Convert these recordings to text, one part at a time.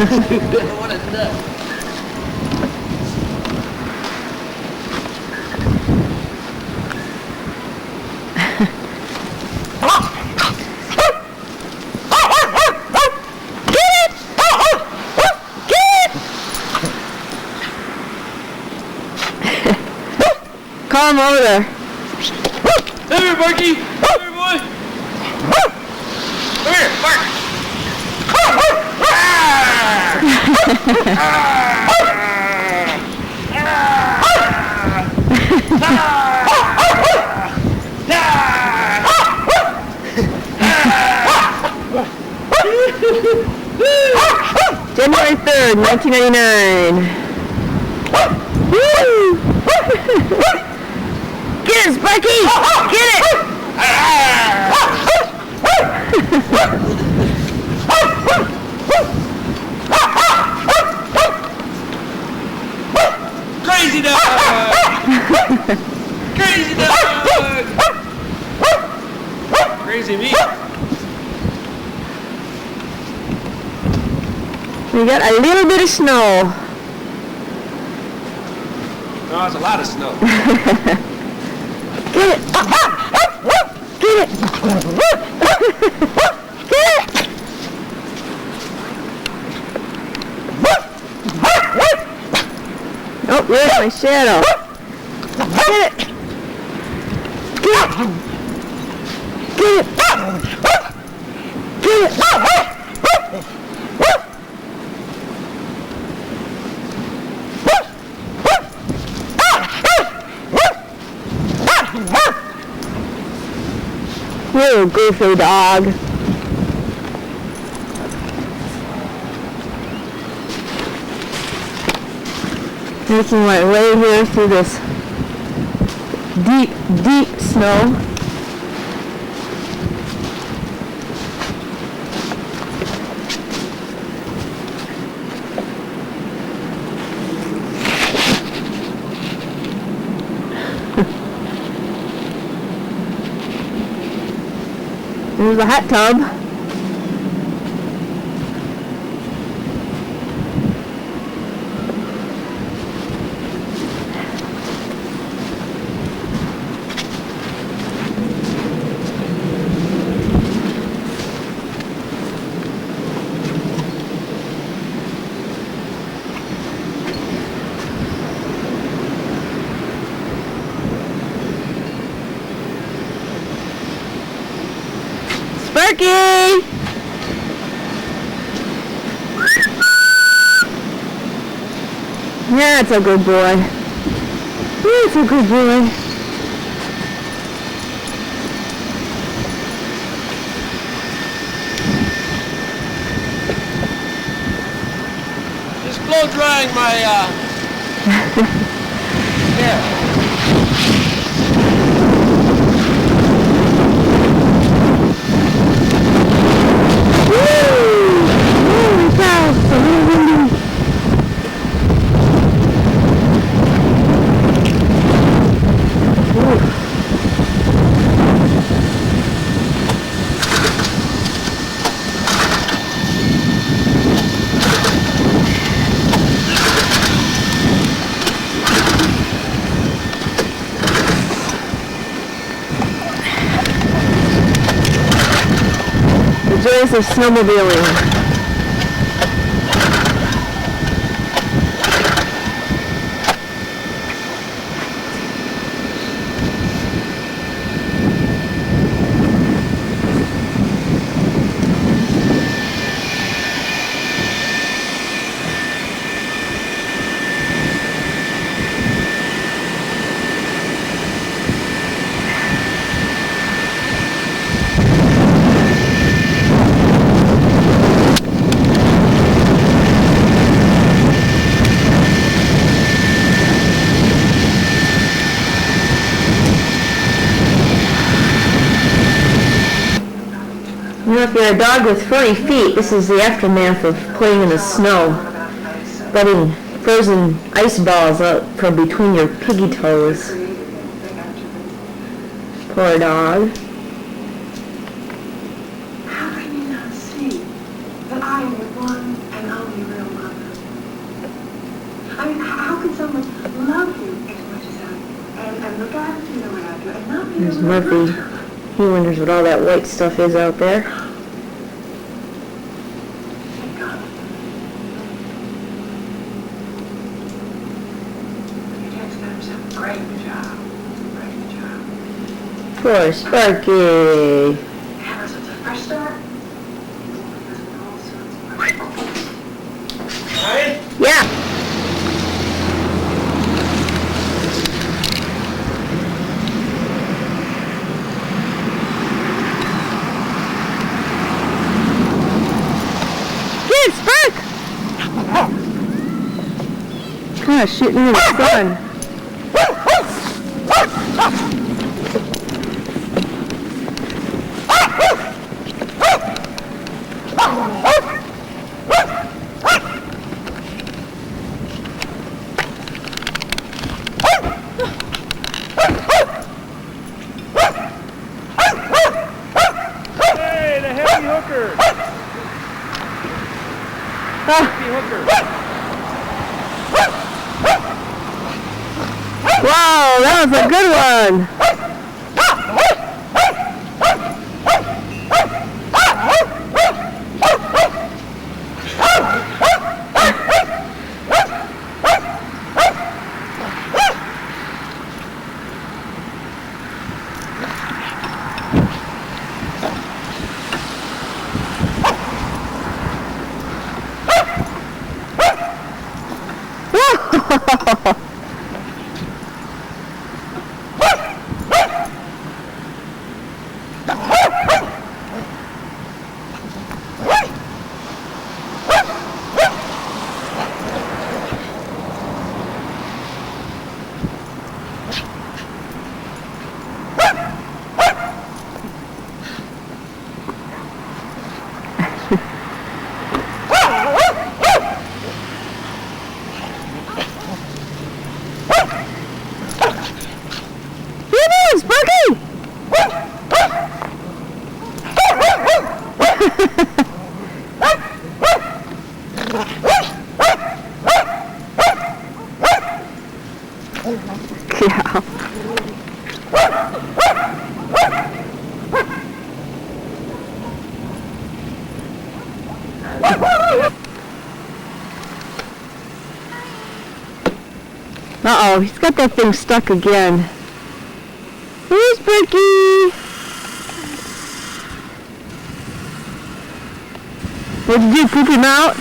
What a nut. Call him over there. Come here, Barky. Come here, boy. Come here, Bark. January 3rd, 1999. Woo! Get it, Sparky! Get it! Crazy dog! Crazy dog! Crazy me. We got a little bit of snow. No, it's a lot of snow. Get it! Get it! Get it! Oh, where's my shadow? Get it! Get it! Get it! Get it! You goofy dog. Making my way here through this deep, deep snow. There's a hot tub. Sparky! That's a good boy. That's a good boy. Just blow drying my, yeah. Holy cow, it's a little windy. The joys of snowmobiling. You know, if you're a dog with furry feet, this is the aftermath of playing in the snow. Letting frozen ice balls out from between your piggy toes. Poor dog. How can you not see that I am the one and only only real mother. I mean, how could someone love you as much as I do, and look after you the way I do, and not be There's able to Murphy. hurt her? He wonders what all that white stuff is out there. Thank God. You guys done some great job. Great job. Poor Sparky. Ever since a fresh start, because of all sorts of Ryan? Yeah. Get Spark! Kind of shooting in the sun. Hey, the heavy hooker! Heavy hooker! Wow, that was a good one. Yeah. Uh-oh, he's got that thing stuck again. Where's Berkey? What'd you do, poop him out?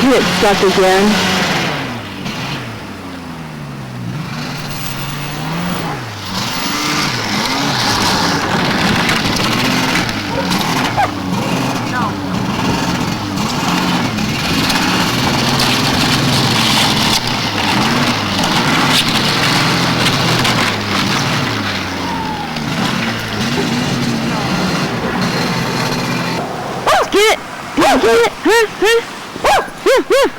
Get stuck again. Get it! Get it! Huh? Huh?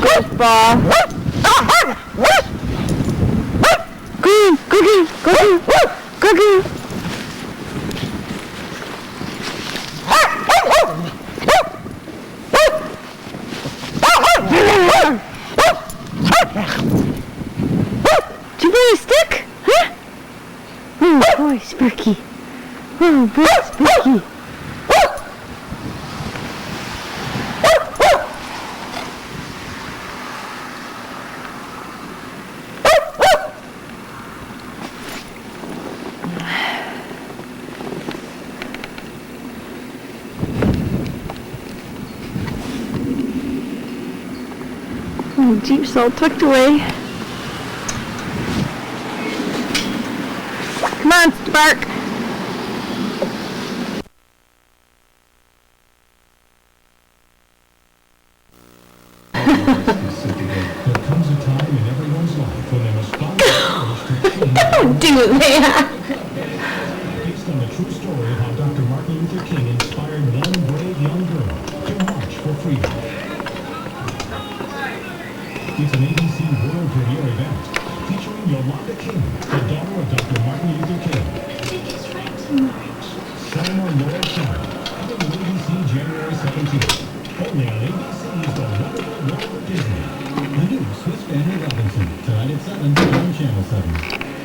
Good ball. Go, go, go, go, go, go. Did you bring a stick? Huh? Oh boy, Sparky. Oh boy, Sparky. Oh, Jeep's all tucked away. Come on, Spark. There comes a time in everyone's life when they must follow the courage to change. Don't do that. Based on the true story of how Dr. Martin Luther King inspired one brave young girl to march for freedom. It's an ABC world premiere event featuring Yolanda King, the daughter of Dr. Martin Luther King. It's right to march. Selma Laura Shadow, coming to ABC January 17th. Only on ABC's The Wonderful World of Disney. The news with Fanny Robinson, tonight at 7 on Channel 7.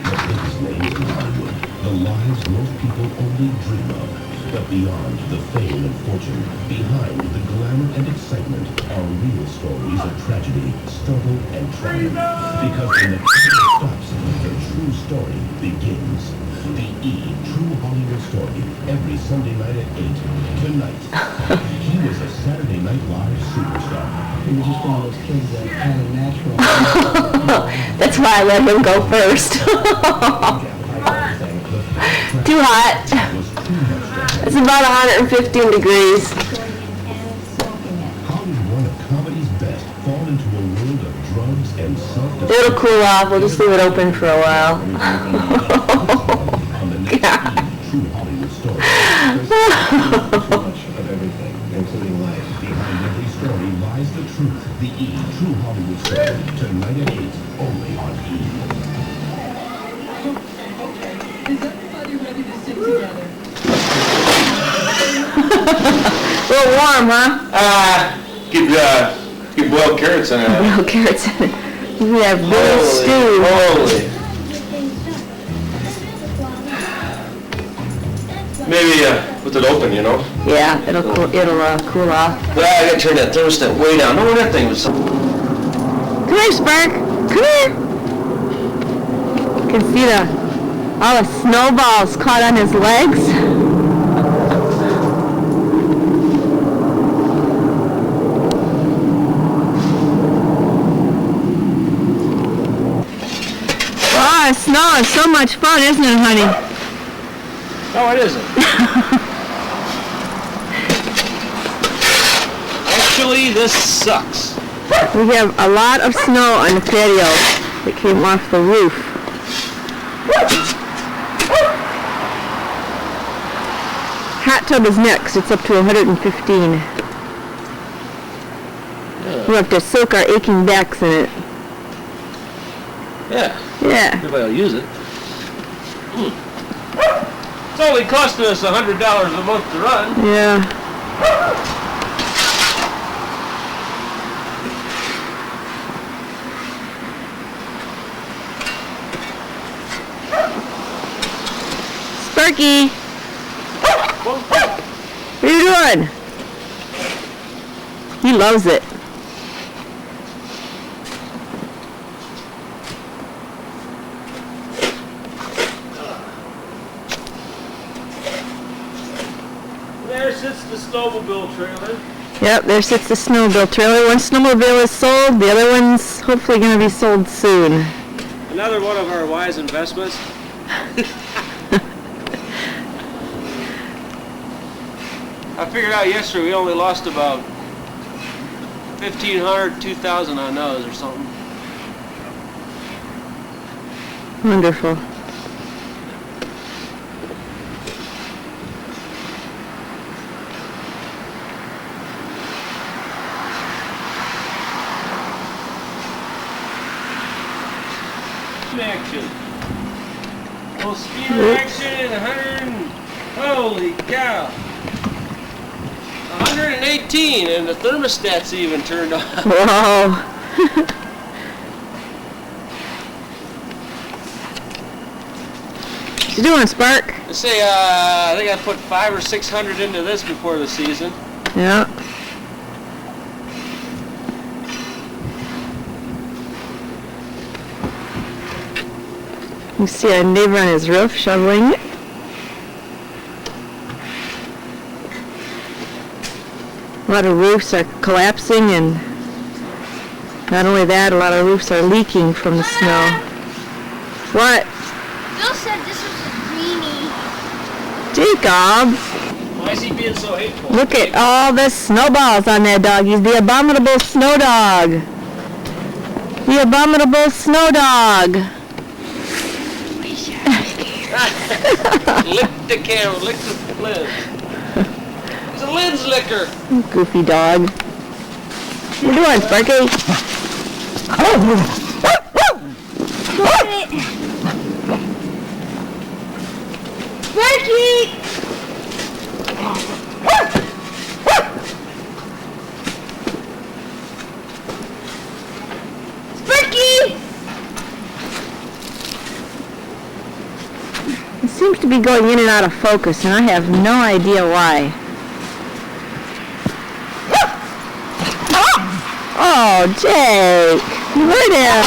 The biggest names in Hollywood, the lives most people only dream of. But beyond the fame and fortune, behind the glamour and excitement, are real stories of tragedy, struggle, and triumph. Because when the camera stops, the true story begins. The E! True Hollywood Story, every Sunday night at 8. Tonight, he was a Saturday Night Live superstar. He was just one of those kids that had a natural. That's why I let him go first. Too hot. It's about 115 degrees. How did one of comedy's best fall into a world of drugs and self-destruction? It'll cool off. We'll just leave it open for a while. On the next Yeah. True Hollywood Story. Too much of everything, including life. Behind every story lies the truth. The E! True Hollywood Story. Tonight at 8, only on E! Is everybody ready to sit together? A little warm, huh? Keep boiled carrots in it. No carrots in it. We have real stew. Holy. Maybe with it open, you know. Yeah, it'll cool off. But I gotta turn that thermostat way down. No, that thing was so. Come here, Spark. Come here. You can see all the snowballs caught on his legs. Oh, snow is so much fun, isn't it, honey? No, it isn't. Actually, this sucks. We have a lot of snow on the patio that came off the roof. Hot tub is next. It's up to 115. We'll have to soak our aching backs in it. Yeah, Yeah. everybody will use it. It's only costing us $100 a month to run. Yeah. Sparky, what are you doing? He loves it. There sits the snowmobile trailer. Yep, there sits the snowmobile trailer. One snowmobile is sold, the other one's hopefully going to be sold soon. Another one of our wise investments. I figured out yesterday we only lost about $1,500, $2,000 on those or something. Wonderful. Action. Full speed action, 100. Holy cow. 118, and the thermostat's even turned on. Wow. What you doing, Spark? I say, I think I put 500 or 600 into this before the season. Yeah. You see our neighbor on his roof shoveling it. A lot of roofs are collapsing, and not only that, a lot of roofs are leaking from the snow. What? Bill said this was a greenie. Jacob! What? Why is he being so hateful? Look at all the snowballs on that dog. He's the abominable snow dog. The abominable snow dog. Lick the camera, lick the lens. He's a lens licker. Goofy dog. What you doing, Sparky? Sparky! Sparky! It seems to be going in and out of focus, and I have no idea why. Oh, Jake! You heard him!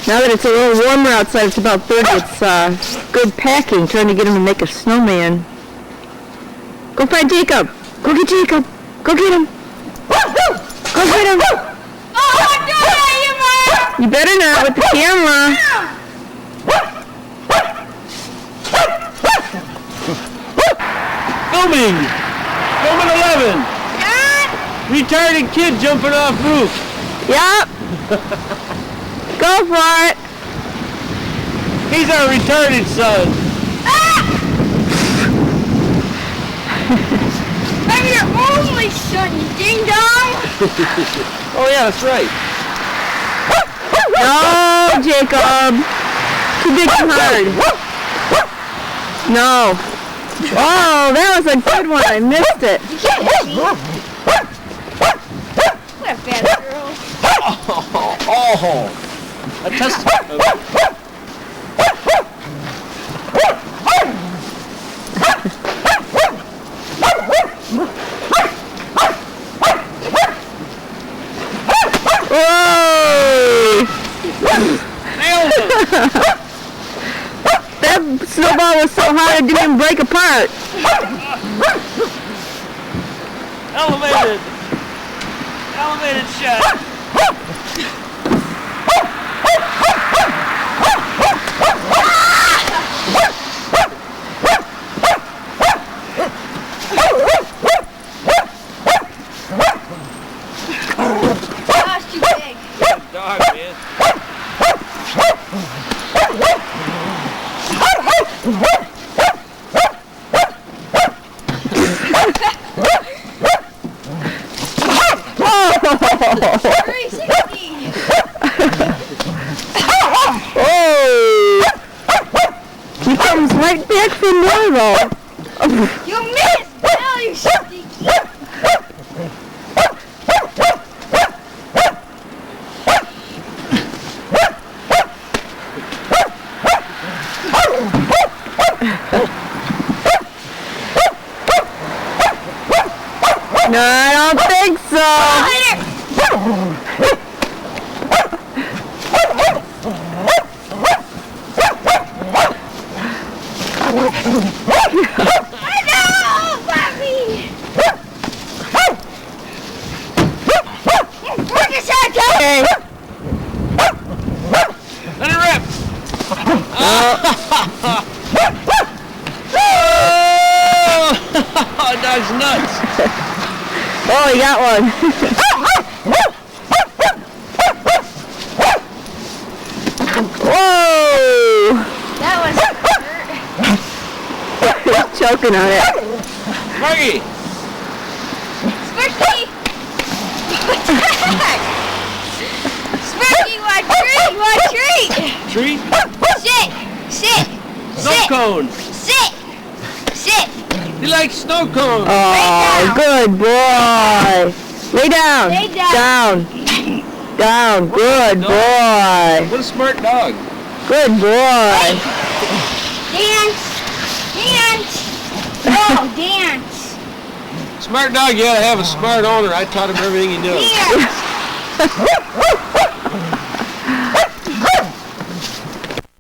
Now that it's a little warmer outside, it's about 30, it's good packing, trying to get him to make a snowman. Go find Jacob! Go get Jacob! Go get him! Go get him! You better not with the camera! Filming! Filming 11! Retarded kid jumping off roof! Yup! Go for it! He's our retarded son! I'm your only son, you ding dong! Oh yeah, that's right. No, Jacob! Too big and hard. No. Oh, that was a good one. I missed it. What a bad girl. Oh! A test. Whoa! That snowball was so hot it didn't even break apart. Elevated shot. Gosh, too big. Dog, man. Oh! He comes right back for more though. You missed! Oh, you stinky! No, I don't think so. Okay. Let it rip. Oh, dog's nuts. Oh, he got one. Whoa! That was He's choking on it. Margie. Sparky! Sparky, what treat? What treat? Treat. Sit! Sit! Snow Sit! cone. Sit! Sit! He likes snow cones. Oh, good boy. Lay down. Lay down. Down. Down. Good boy. What a smart dog. Good boy. Dance! Dance! Oh, dance! Smart dog, you gotta have a smart owner. I taught him everything he knew. Dance!